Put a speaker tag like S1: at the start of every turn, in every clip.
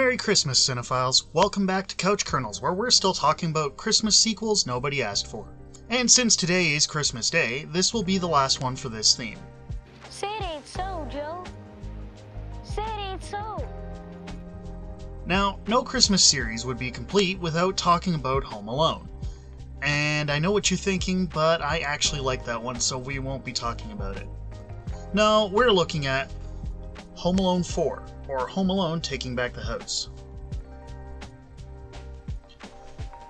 S1: Merry Christmas, cinephiles. Welcome back to Couch Kernels, where we're still talking about Christmas sequels nobody asked for. And since today is Christmas Day, this will be the last one for this theme.
S2: Say it ain't so, Joe. Say it ain't so.
S1: Now, no Christmas series would be complete without talking about Home Alone. And I know what you're thinking, but I actually like that one, so we won't be talking about it. No, we're looking at Home Alone 4, or Home Alone Taking Back the House.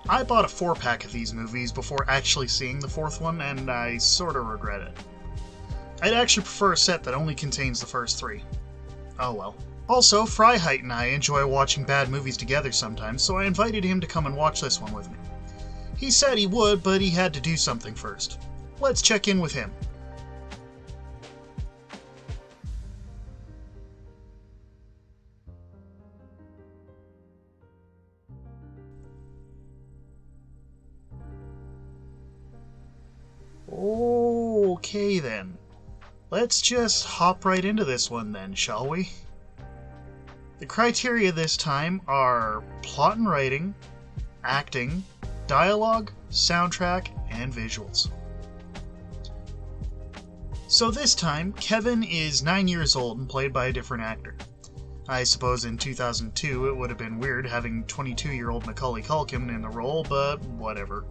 S1: I bought a 4-pack of these movies before actually seeing the fourth one, and I sorta regret it. I'd actually prefer a set that only contains the first 3. Oh well. Also, Freiheit and I enjoy watching bad movies together sometimes, so I invited him to come and watch this one with me. He said he would, but he had to do something first. Let's check in with him. Okay then. Let's just hop right into this one then, shall we? The criteria this time are plot and writing, acting, dialogue, soundtrack, and visuals. So this time, Kevin is 9 years old and played by a different actor. I suppose in 2002 it would have been weird having 22-year-old Macaulay Culkin in the role, but whatever.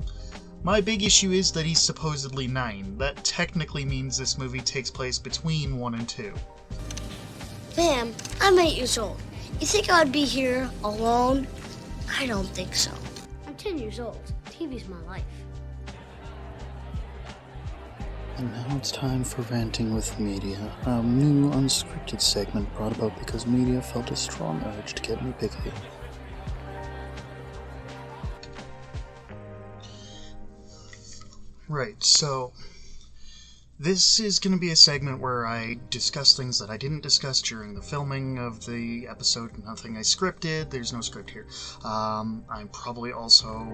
S1: My big issue is that he's supposedly 9. That technically means this movie takes place between 1 and 2.
S3: Ma'am, I'm 8 years old. You think I'd be here alone? I don't think so. I'm 10 years old. TV's my life.
S4: And now it's time for Ranting with Media, a new unscripted segment brought about because media felt a strong urge to get nitpicky.
S1: Right, so this is going to be a segment where I discuss things that I didn't discuss during the filming of the episode. Nothing I scripted. There's no script here. I'm probably also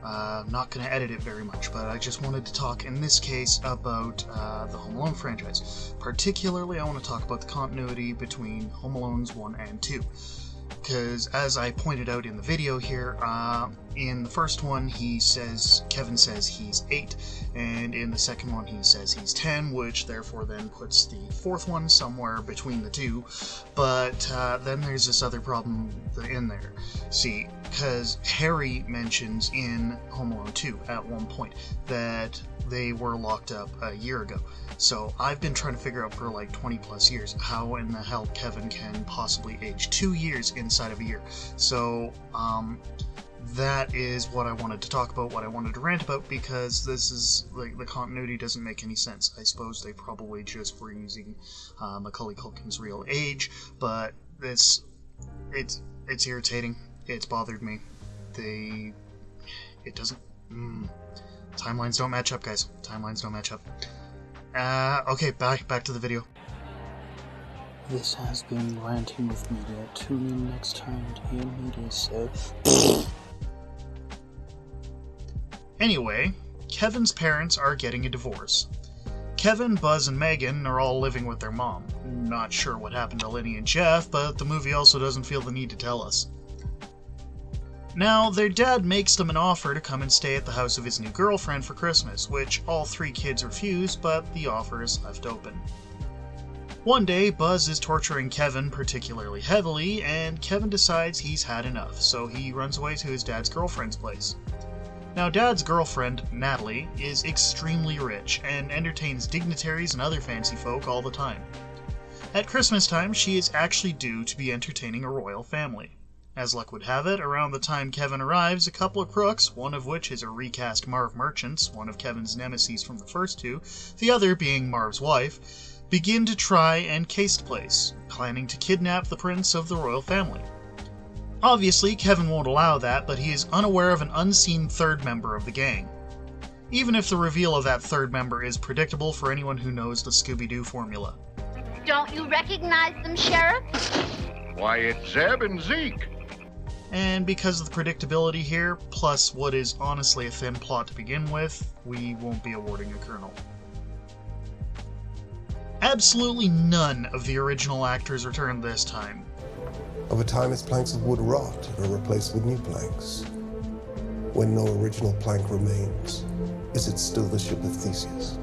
S1: not going to edit it very much, but I just wanted to talk in this case about the Home Alone franchise. Particularly, I want to talk about the continuity between Home Alones 1 and 2. Because, as I pointed out in the video here, in the first one Kevin says he's 8, and in the second one he says he's 10, which therefore then puts the fourth one somewhere between the two. But then there's this other problem in there. See, because Harry mentions in Home Alone 2 at one point that they were locked up a year ago. So I've been trying to figure out for like 20 plus years how in the hell Kevin can possibly age 2 years inside of a year. So that is what I wanted to talk about, what I wanted to rant about, because this is like the continuity doesn't make any sense. I suppose they probably just were using Macaulay Culkin's real age, but it's irritating. It's bothered me. It doesn't. Timelines don't match up, guys. Timelines don't match up. Okay, back to the video.
S4: This has been Ranting with Media. Tune in next time to hear media say.
S1: Anyway, Kevin's parents are getting a divorce. Kevin, Buzz, and Megan are all living with their mom. Not sure what happened to Lenny and Jeff, but the movie also doesn't feel the need to tell us. Now, their dad makes them an offer to come and stay at the house of his new girlfriend for Christmas, which all 3 kids refuse, but the offer is left open. One day, Buzz is torturing Kevin particularly heavily, and Kevin decides he's had enough, so he runs away to his dad's girlfriend's place. Now, Dad's girlfriend, Natalie, is extremely rich and entertains dignitaries and other fancy folk all the time. At Christmas time, she is actually due to be entertaining a royal family. As luck would have it, around the time Kevin arrives, a couple of crooks, one of which is a recast Marv Merchants, one of Kevin's nemesis from the first 2, the other being Marv's wife, begin to try and case the place, planning to kidnap the prince of the royal family. Obviously, Kevin won't allow that, but he is unaware of an unseen third member of the gang. Even if the reveal of that third member is predictable for anyone who knows the Scooby-Doo formula.
S2: Don't you recognize them, Sheriff?
S5: Why, it's Zeb and Zeke.
S1: And because of the predictability here, plus what is honestly a thin plot to begin with, we won't be awarding a Kernel. Absolutely none of the original actors returned this time.
S6: Over time, its planks of wood rot and are replaced with new planks. When no original plank remains, is it still the ship of Theseus?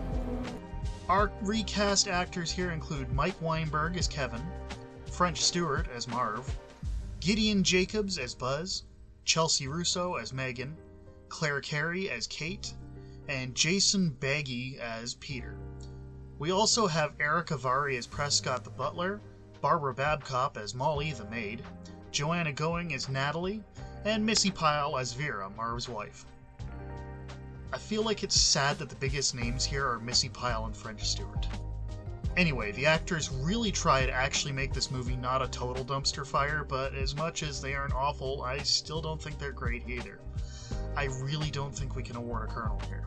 S1: Our recast actors here include Mike Weinberg as Kevin, French Stewart as Marv, Gideon Jacobs as Buzz, Chelsea Russo as Megan, Claire Carey as Kate, and Jason Baggy as Peter. We also have Eric Avari as Prescott the butler, Barbara Babcock as Molly the maid, Joanna Going as Natalie, and Missy Pyle as Vera, Marv's wife. I feel like it's sad that the biggest names here are Missy Pyle and French Stewart. Anyway, the actors really try to actually make this movie not a total dumpster fire, but as much as they aren't awful, I still don't think they're great either. I really don't think we can award a Kernel here.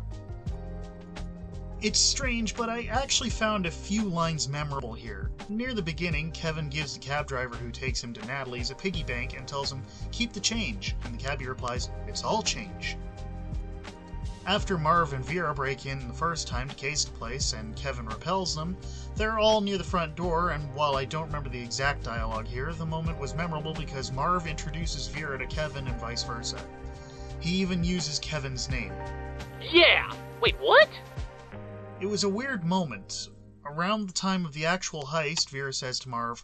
S1: It's strange, but I actually found a few lines memorable here. Near the beginning, Kevin gives the cab driver who takes him to Natalie's a piggy bank and tells him, "Keep the change," and the cabbie replies, "It's all change." After Marv and Vera break in the first time to case the place and Kevin repels them, they're all near the front door, and while I don't remember the exact dialogue here, the moment was memorable because Marv introduces Vera to Kevin and vice versa. He even uses Kevin's name.
S7: Yeah! Wait, what?
S1: It was a weird moment. Around the time of the actual heist, Vera says to Marv,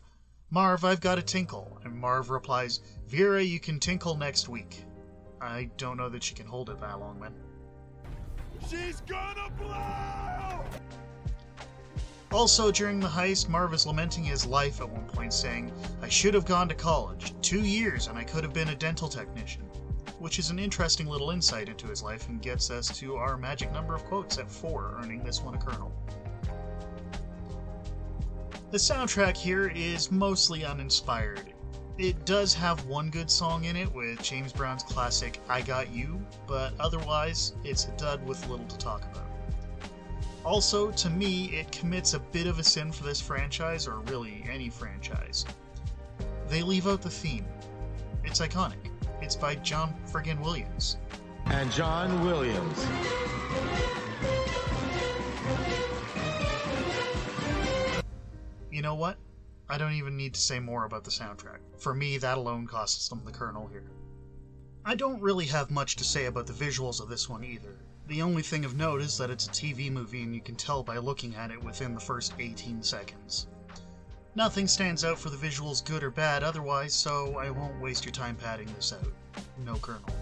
S1: "Marv, I've got a tinkle," and Marv replies, "Vera, you can tinkle next week." I don't know that she can hold it that long, man.
S8: She's gonna blow!
S1: Also, during the heist, Marv is lamenting his life at one point, saying, "I should have gone to college. 2 years and I could have been a dental technician." Which is an interesting little insight into his life and gets us to our magic number of quotes at 4, earning this one a Kernel. The soundtrack here is mostly uninspired. It does have one good song in it with James Brown's classic "I Got You," but otherwise it's a dud with little to talk about. Also, to me, it commits a bit of a sin for this franchise, or really any franchise. They leave out the theme. It's iconic. It's by John friggin' Williams.
S8: And John Williams.
S1: You know what? I don't even need to say more about the soundtrack. For me, that alone costs them the Kernel here. I don't really have much to say about the visuals of this one either. The only thing of note is that it's a TV movie and you can tell by looking at it within the first 18 seconds. Nothing stands out for the visuals, good or bad otherwise, so I won't waste your time padding this out. No Kernel.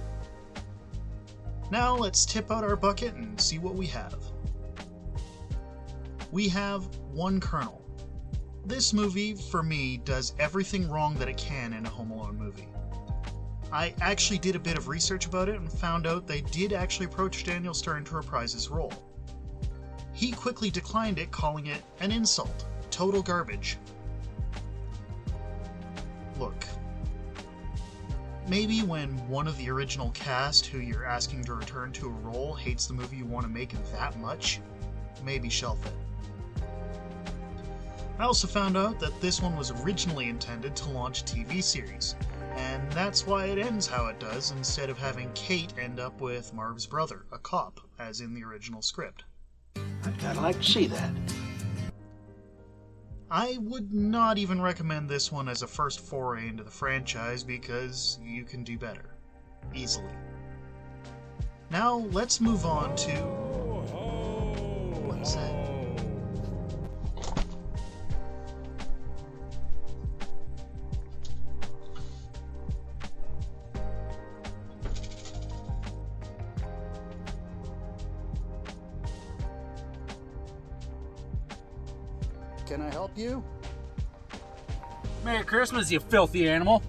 S1: Now let's tip out our bucket and see what we have. We have 1 Kernel. This movie, for me, does everything wrong that it can in a Home Alone movie. I actually did a bit of research about it and found out they did actually approach Daniel Stern to reprise his role. He quickly declined it, calling it an insult, total garbage. Look, maybe when one of the original cast who you're asking to return to a role hates the movie you want to make that much, maybe shelf it. I also found out that this one was originally intended to launch a TV series, and that's why it ends how it does instead of having Kate end up with Marv's brother, a cop, as in the original script.
S9: I'd kinda like to see that.
S1: I would not even recommend this one as a first foray into the franchise because you can do better. Easily. Now let's move on to... What is that?
S4: Can I help you?
S7: Merry Christmas, you filthy animal.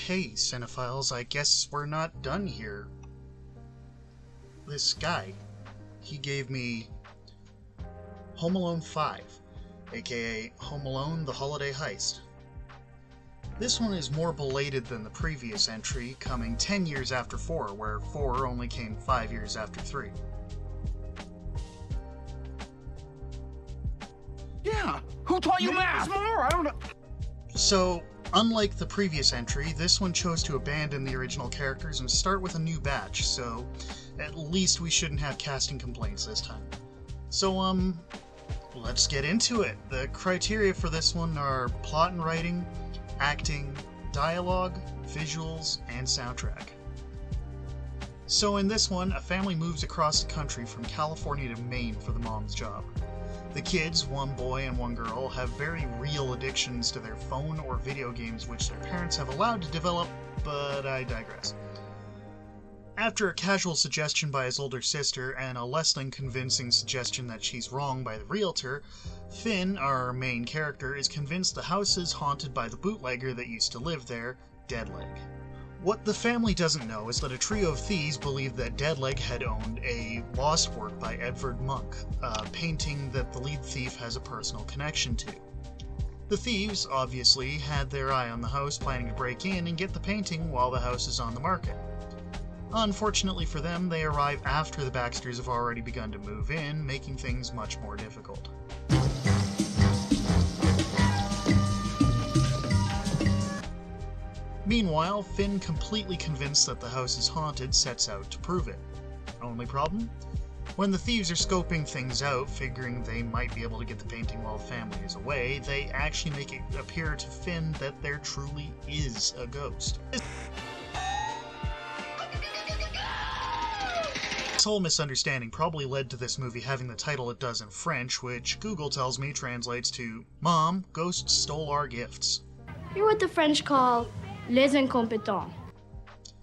S1: Hey, cinephiles, I guess we're not done here. This guy, he gave me Home Alone 5, aka Home Alone: The Holiday Heist. This one is more belated than the previous entry, coming 10 years after 4, where 4 only came 5 years after 3.
S8: Yeah, who taught you math? More? I don't know.
S1: So, unlike the previous entry, this one chose to abandon the original characters and start with a new batch, so at least we shouldn't have casting complaints this time. So, let's get into it. The criteria for this one are plot and writing, acting, dialogue, visuals, and soundtrack. So in this one, a family moves across the country from California to Maine for the mom's job. The kids, one boy and one girl, have very real addictions to their phone or video games which their parents have allowed to develop, but I digress. After a casual suggestion by his older sister and a less than convincing suggestion that she's wrong by the realtor, Finn, our main character, is convinced the house is haunted by the bootlegger that used to live there, Deadleg. What the family doesn't know is that a trio of thieves believed that Deadleg had owned a lost work by Edvard Munch, a painting that the lead thief has a personal connection to. The thieves, obviously, had their eye on the house, planning to break in and get the painting while the house is on the market. Unfortunately for them, they arrive after the Baxters have already begun to move in, making things much more difficult. Meanwhile, Finn, completely convinced that the house is haunted, sets out to prove it. Only problem? When the thieves are scoping things out, figuring they might be able to get the painting while the family is away, they actually make it appear to Finn that there truly is a ghost. This whole misunderstanding probably led to this movie having the title it does in French, which Google tells me translates to, "Mom, ghosts stole our gifts."
S3: You're what the French call les incompetents.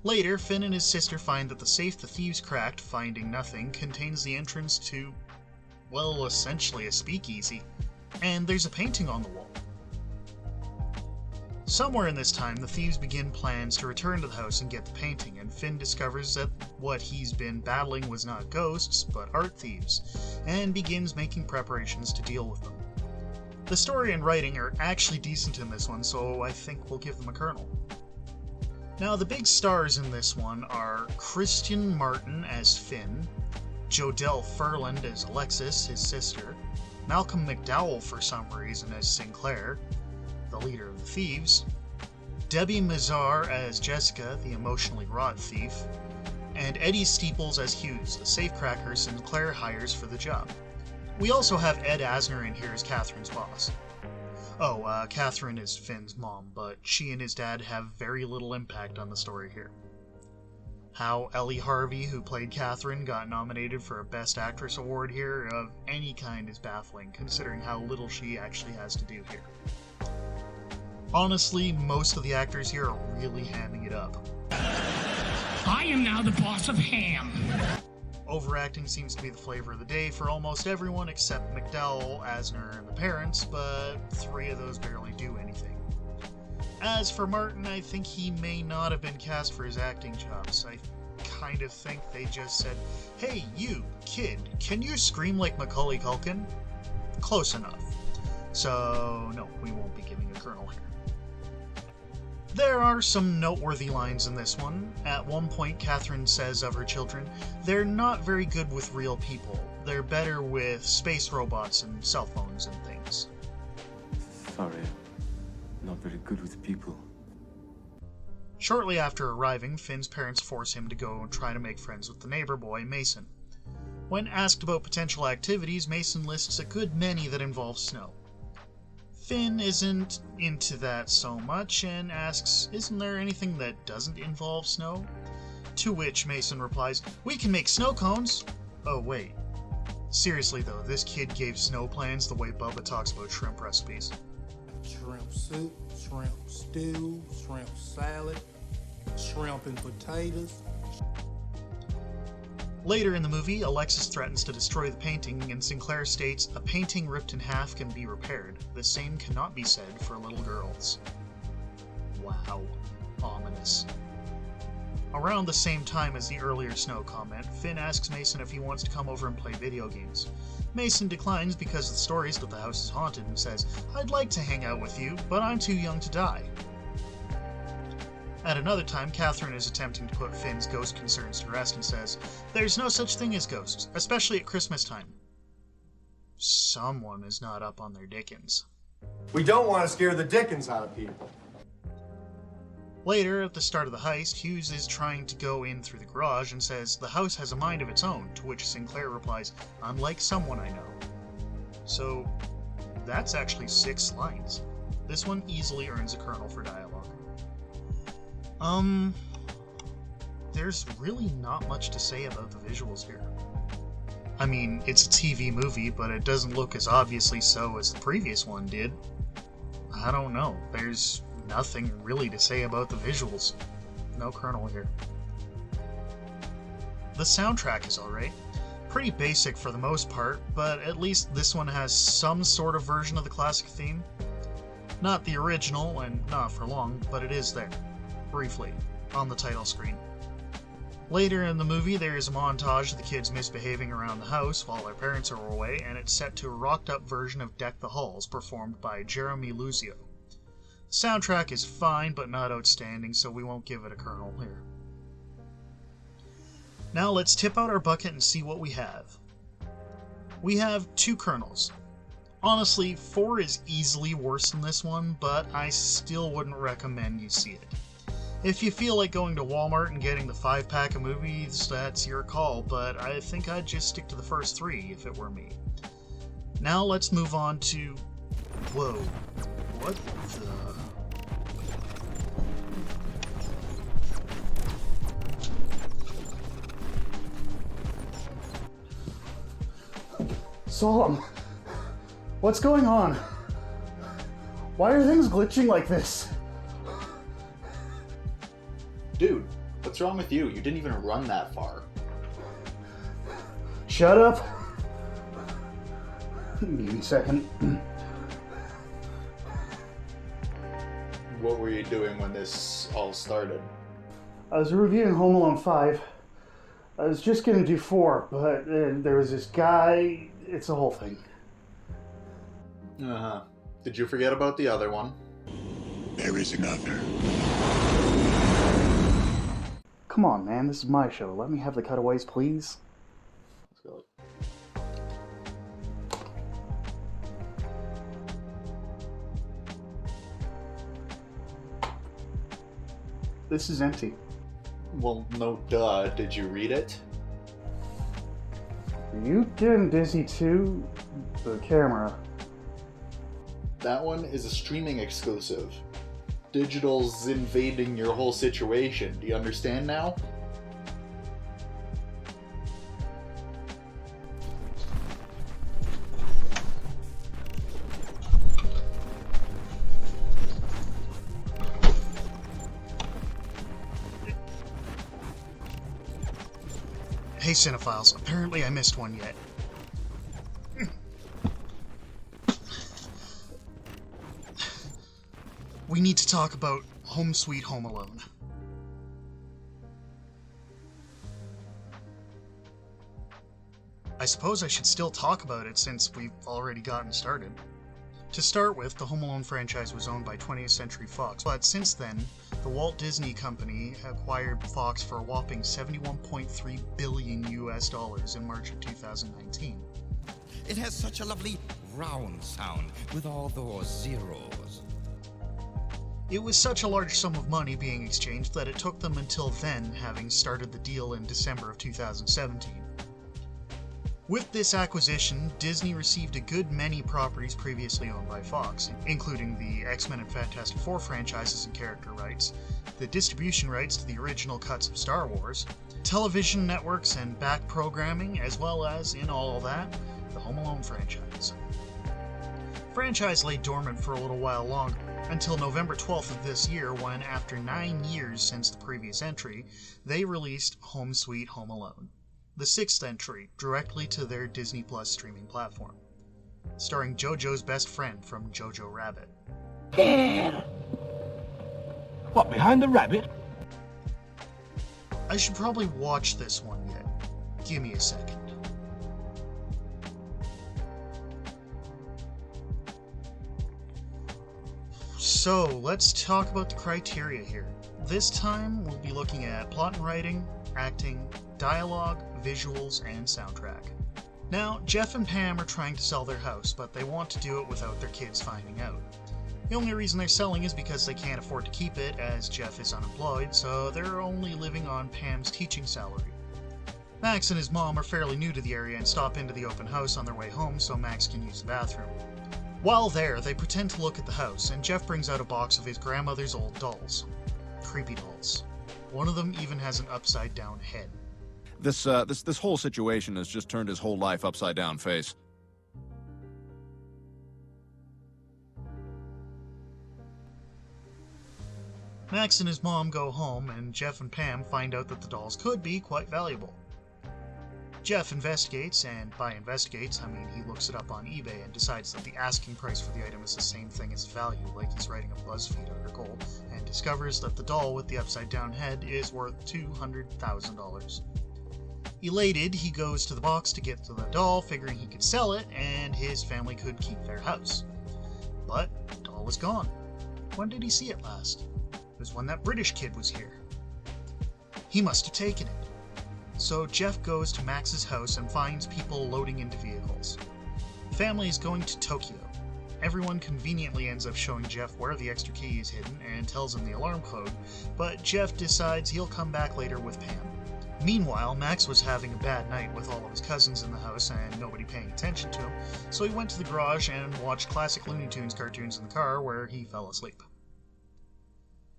S1: Later, Finn and his sister find that the safe the thieves cracked, finding nothing, contains the entrance to, well, essentially a speakeasy. And there's a painting on the wall. Somewhere in this time, the thieves begin plans to return to the house and get the painting, and Finn discovers that what he's been battling was not ghosts, but art thieves, and begins making preparations to deal with them. The story and writing are actually decent in this one, so I think we'll give them a kernel. Now, the big stars in this one are Christian Martin as Finn, Jodelle Ferland as Alexis, his sister, Malcolm McDowell for some reason as Sinclair, the leader of the thieves, Debbie Mazar as Jessica, the emotionally wrought thief, and Eddie Steeples as Hughes, the safecracker Sinclair hires for the job. We also have Ed Asner in here as Catherine's boss. Catherine is Finn's mom, but she and his dad have very little impact on the story here. How Ellie Harvey, who played Catherine, got nominated for a Best Actress award here of any kind is baffling, considering how little she actually has to do here. Honestly, most of the actors here are really hamming it up.
S10: I am now the boss of Ham.
S1: Overacting seems to be the flavor of the day for almost everyone except McDowell, Asner, and the parents, but 3 of those barely do anything. As for Martin, I think he may not have been cast for his acting chops. I kind of think they just said, "Hey, you, kid, can you scream like Macaulay Culkin?" Close enough. So, no, we won't be giving a kernel here. There are some noteworthy lines in this one. At one point, Catherine says of her children, they're not very good with real people. They're better with space robots and cell phones and things.
S11: Sorry, not very good with people.
S1: Shortly after arriving, Finn's parents force him to go and try to make friends with the neighbor boy, Mason. When asked about potential activities, Mason lists a good many that involve snow. Finn isn't into that so much and asks, isn't there anything that doesn't involve snow? To which Mason replies, we can make snow cones! Oh wait. Seriously though, this kid gave snow plans the way Bubba talks about shrimp recipes.
S12: Shrimp soup, shrimp stew, shrimp salad, shrimp and potatoes.
S1: Later in the movie, Alexis threatens to destroy the painting, and Sinclair states, a painting ripped in half can be repaired. The same cannot be said for little girls. Wow. Ominous. Around the same time as the earlier snow comment, Finn asks Mason if he wants to come over and play video games. Mason declines because of the stories that the house is haunted and says, I'd like to hang out with you, but I'm too young to die. At another time, Catherine is attempting to put Finn's ghost concerns to rest and says, "There's no such thing as ghosts, especially at Christmas time." Someone is not up on their dickens.
S13: We don't want to scare the dickens out of people.
S1: Later, at the start of the heist, Hughes is trying to go in through the garage and says, "The house has a mind of its own," to which Sinclair replies, "Unlike someone I know." So, that's actually 6 lines. This one easily earns a Kernel for dialogue. There's really not much to say about the visuals here. I mean, it's a TV movie, but it doesn't look as obviously so as the previous one did. I don't know. There's nothing really to say about the visuals. No Kernel here. The soundtrack is alright. Pretty basic for the most part, but at least this one has some sort of version of the classic theme. Not the original, and not for long, but it is there. Briefly, on the title screen. Later in the movie, there is a montage of the kids misbehaving around the house while their parents are away, and it's set to a rocked-up version of Deck the Halls, performed by Jeremy Luzio. The soundtrack is fine, but not outstanding, so we won't give it a Kernel here. Now let's tip out our bucket and see what we have. We have 2 Kernels. Honestly, 4 is easily worse than this one, but I still wouldn't recommend you see it. If you feel like going to Walmart and getting the 5-pack of movies, that's your call, but I think I'd just stick to the first 3 if it were me. Now let's move on to... Whoa. What the...
S4: Solemn, what's going on? Why are things glitching like this?
S14: Dude, what's wrong with you? You didn't even run that far.
S4: Shut up. Give me a second.
S14: What were you doing when this all started?
S4: I was reviewing Home Alone 5. I was just gonna do 4, but there was this guy. It's a whole thing.
S14: Uh-huh. Did you forget about the other one?
S15: There is another.
S4: Come on, man, this is my show. Let me have the cutaways, please.
S14: Let's go.
S4: This is empty.
S14: Well, no duh. Did you read it?
S4: Are you getting dizzy too? The camera.
S14: That one is a streaming exclusive. Digital's invading your whole situation. Do you understand now?
S1: Hey Cinephiles, apparently I missed one yet. We need to talk about Home Sweet Home Alone. I suppose I should still talk about it since we've already gotten started. To start with, the Home Alone franchise was owned by 20th Century Fox, but since then, the Walt Disney Company acquired Fox for a whopping $71.3 billion in March of 2019.
S15: It has such a lovely round sound with all those zeros.
S1: It was such a large sum of money being exchanged that it took them until then, having started the deal in December of 2017. With this acquisition, Disney received a good many properties previously owned by Fox, including the X-Men and Fantastic Four franchises and character rights, the distribution rights to the original cuts of Star Wars, television networks and back programming, as well as, in all that, the Home Alone franchise. The franchise lay dormant for a little while longer, until November 12th of this year when, after 9 years since the previous entry, they released Home Sweet Home Alone, the 6th entry, directly to their Disney Plus streaming platform, starring JoJo's best friend from Jojo Rabbit.
S9: Yeah. What, behind the rabbit?
S1: I should probably watch this one yet. Give me a second. So, let's talk about the criteria here. This time, we'll be looking at plot and writing, acting, dialogue, visuals, and soundtrack. Now, Jeff and Pam are trying to sell their house, but they want to do it without their kids finding out. The only reason they're selling is because they can't afford to keep it, as Jeff is unemployed, so they're only living on Pam's teaching salary. Max and his mom are fairly new to the area and stop into the open house on their way home so Max can use the bathroom. While there, they pretend to look at the house, and Jeff brings out a box of his grandmother's old dolls. Creepy dolls. One of them even has an upside-down head.
S16: This whole situation has just turned his whole life upside down face.
S1: Max and his mom go home, and Jeff and Pam find out that the dolls could be quite valuable. Jeff investigates, and by investigates, I mean he looks it up on eBay and decides that the asking price for the item is the same thing as value, like he's writing a BuzzFeed article, and discovers that the doll with the upside-down head is worth $200,000. Elated, he goes to the box to get to the doll, figuring he could sell it, and his family could keep their house. But the doll is gone. When did he see it last? It was when that British kid was here. He must have taken it. So Jeff goes to Max's house and finds people loading into vehicles. The family is going to Tokyo. Everyone conveniently ends up showing Jeff where the extra key is hidden and tells him the alarm code, but Jeff decides he'll come back later with Pam. Meanwhile, Max was having a bad night with all of his cousins in the house and nobody paying attention to him, so he went to the garage and watched classic Looney Tunes cartoons in the car where he fell asleep.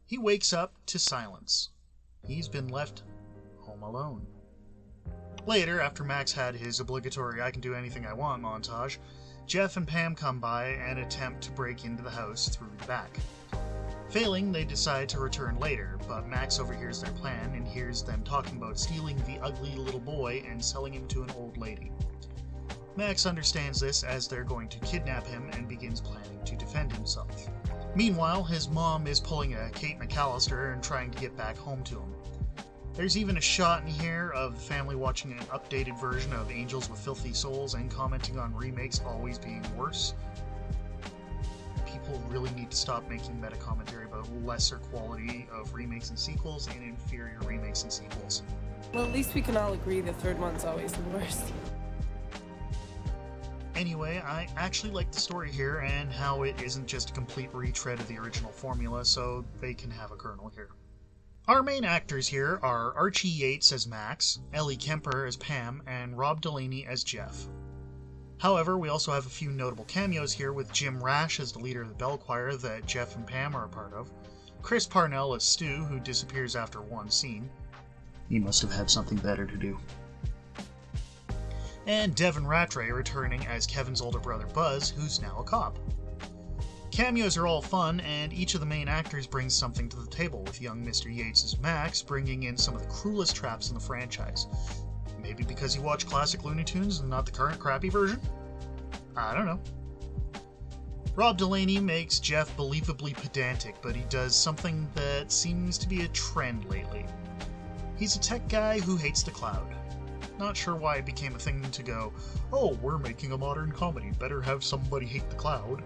S1: He wakes up to silence. He's been left home alone. Later, after Max had his obligatory I can do anything I want montage, Jeff and Pam come by and attempt to break into the house through the back. Failing, they decide to return later, but Max overhears their plan and hears them talking about stealing the ugly little boy and selling him to an old lady. Max understands this as they're going to kidnap him and begins planning to defend himself. Meanwhile, his mom is pulling a Kate McAllister and trying to get back home to him. There's even a shot in here of the family watching an updated version of Angels with Filthy Souls and commenting on remakes always being worse. People really need to stop making meta-commentary about lesser quality of remakes and sequels and inferior remakes and sequels.
S17: Well, at least we can all agree the third one's always the worst.
S1: Anyway, I actually like the story here and how it isn't just a complete retread of the original formula, so they can have a Kernel here. Our main actors here are Archie Yates as Max, Ellie Kemper as Pam, and Rob Delaney as Jeff. However, we also have a few notable cameos here with Jim Rash as the leader of the bell choir that Jeff and Pam are a part of, Chris Parnell as Stu, who disappears after one scene. He must have had something better to do. And Devin Rattray returning as Kevin's older brother Buzz, who's now a cop. Cameos are all fun, and each of the main actors brings something to the table, with young Mr. Yates as Max bringing in some of the cruelest traps in the franchise. Maybe because he watched classic Looney Tunes and not the current crappy version? I don't know. Rob Delaney makes Jeff believably pedantic, but he does something that seems to be a trend lately. He's a tech guy who hates the cloud. Not sure why it became a thing to go, oh, we're making a modern comedy, better have somebody hate the cloud.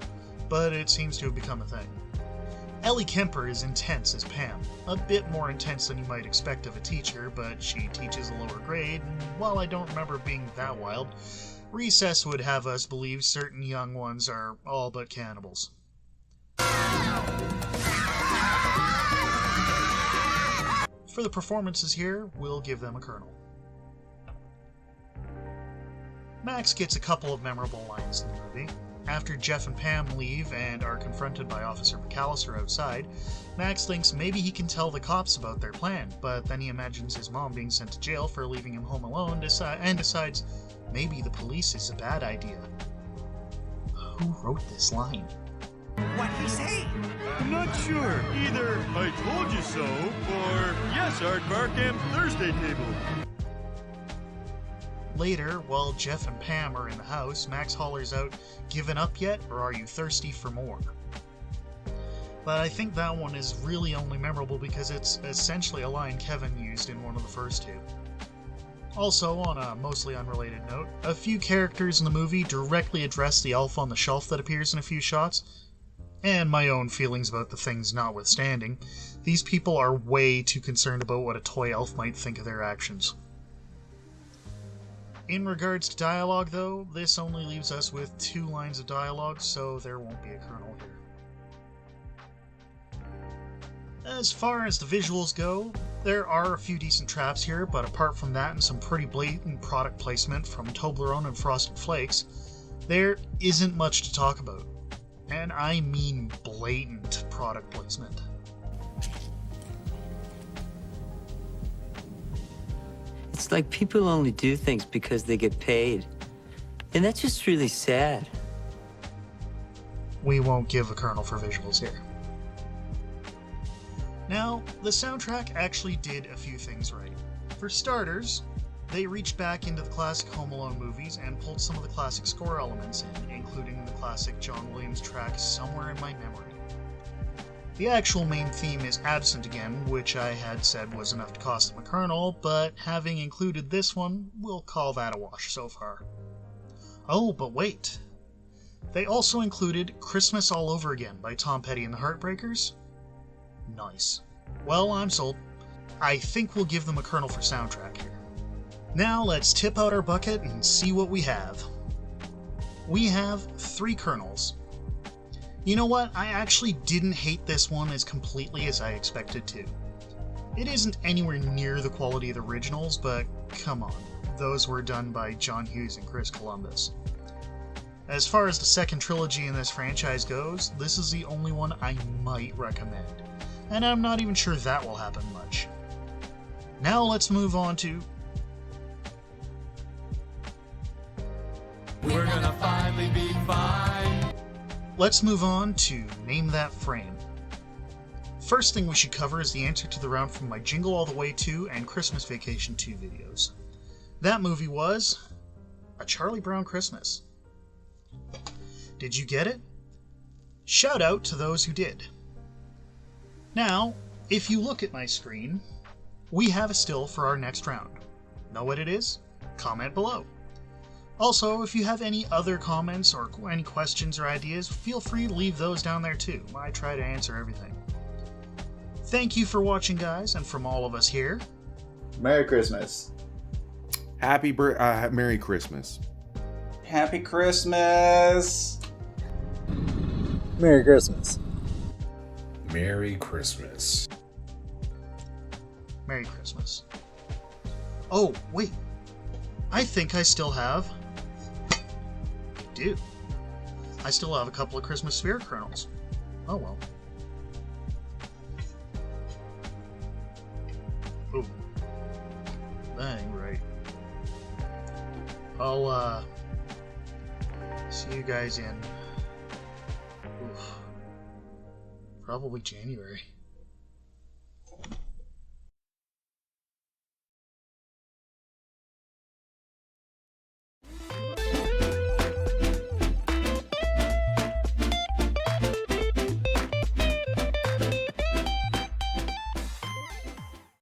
S1: But it seems to have become a thing. Ellie Kemper is intense as Pam, a bit more intense than you might expect of a teacher, but she teaches a lower grade, and while I don't remember being that wild, Recess would have us believe certain young ones are all but cannibals. For the performances here, we'll give them a Kernel. Max gets a couple of memorable lines in the movie. After Jeff and Pam leave and are confronted by Officer McAllister outside, Max thinks maybe he can tell the cops about their plan, but then he imagines his mom being sent to jail for leaving him home alone and decides maybe the police is a bad idea. Who wrote this line?
S18: What'd he say?
S19: I'm not sure. Either I told you so, or yes, Aardvark and Thursday table.
S1: Later, while Jeff and Pam are in the house, Max hollers out, "Given up yet, or are you thirsty for more?" But I think that one is really only memorable because it's essentially a line Kevin used in one of the first two. Also, on a mostly unrelated note, a few characters in the movie directly address the elf on the shelf that appears in a few shots. And my own feelings about the things notwithstanding, these people are way too concerned about what a toy elf might think of their actions. In regards to dialogue, though, this only leaves us with 2 lines of dialogue, so there won't be a Kernel here. As far as the visuals go, there are a few decent traps here, but apart from that and some pretty blatant product placement from Toblerone and Frosted Flakes, there isn't much to talk about. And I mean blatant product placement.
S20: It's like people only do things because they get paid. And that's just really sad.
S1: We won't give a Kernel for visuals here. Now, the soundtrack actually did a few things right. For starters, they reached back into the classic Home Alone movies and pulled some of the classic score elements in, including the classic John Williams track Somewhere in My Memory. The actual main theme is absent again, which I had said was enough to cost them a Kernel, but having included this one, we'll call that a wash so far. Oh, but wait. They also included Christmas All Over Again by Tom Petty and the Heartbreakers. Nice. Well, I'm sold. I think we'll give them a Kernel for soundtrack here. Now let's tip out our bucket and see what we have. We have 3 Kernels. You know what? I actually didn't hate this one as completely as I expected to. It isn't anywhere near the quality of the originals, but come on, those were done by John Hughes and Chris Columbus. As far as the second trilogy in this franchise goes, this is the only one I might recommend, and I'm not even sure that will happen much. Now let's move on to...
S10: We're gonna finally be fine.
S1: Let's move on to Name That Frame. First thing we should cover is the answer to the round from my Jingle All the Way 2 and Christmas Vacation 2 videos. That movie was... A Charlie Brown Christmas. Did you get it? Shout out to those who did. Now, if you look at my screen, we have a still for our next round. Know what it is? Comment below. Also, if you have any other comments or any questions or ideas, feel free to leave those down there too. I try to answer everything. Thank you for watching, guys, and from all of us here,
S14: Merry Christmas.
S21: Merry Christmas.
S22: Happy Christmas.
S4: Merry Christmas.
S23: Merry Christmas.
S1: Merry Christmas. Oh, wait. I think I still have... I do. I still have a couple of Christmas Sphere Kernels. Oh well. Ooh. That ain't right. I'll, see you guys in... Oof. Probably January.